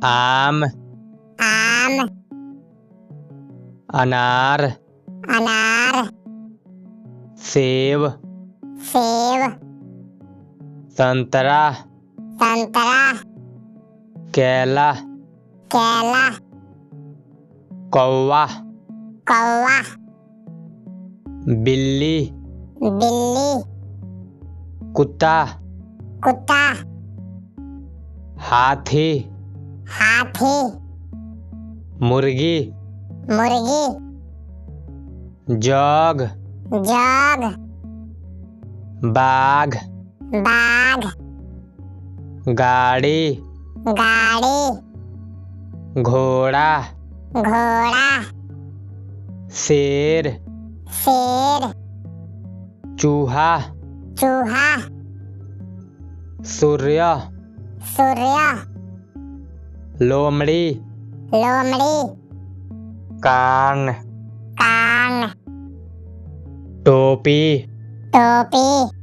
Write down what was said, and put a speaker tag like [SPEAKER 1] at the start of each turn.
[SPEAKER 1] आम
[SPEAKER 2] आम
[SPEAKER 1] अनार
[SPEAKER 2] अनार
[SPEAKER 1] सेब
[SPEAKER 2] सेब
[SPEAKER 1] संतरा
[SPEAKER 2] संतरा
[SPEAKER 1] केला
[SPEAKER 2] केला
[SPEAKER 1] कौवा
[SPEAKER 2] कौवा
[SPEAKER 1] बिल्ली
[SPEAKER 2] बिल्ली
[SPEAKER 1] कुत्ता
[SPEAKER 2] कुत्ता
[SPEAKER 1] हाथी
[SPEAKER 2] हाथी
[SPEAKER 1] मुर्गी
[SPEAKER 2] मुर्गी
[SPEAKER 1] जग
[SPEAKER 2] जग
[SPEAKER 1] बाघ
[SPEAKER 2] बाघ
[SPEAKER 1] गाड़ी
[SPEAKER 2] गाड़ी
[SPEAKER 1] घोड़ा
[SPEAKER 2] घोड़ा
[SPEAKER 1] शेर
[SPEAKER 2] शेर
[SPEAKER 1] चूहा
[SPEAKER 2] चूहा
[SPEAKER 1] सूर्य
[SPEAKER 2] सूर्य
[SPEAKER 1] लोमड़ी
[SPEAKER 2] लोमड़ी
[SPEAKER 1] कान
[SPEAKER 2] कान
[SPEAKER 1] टोपी
[SPEAKER 2] टोपी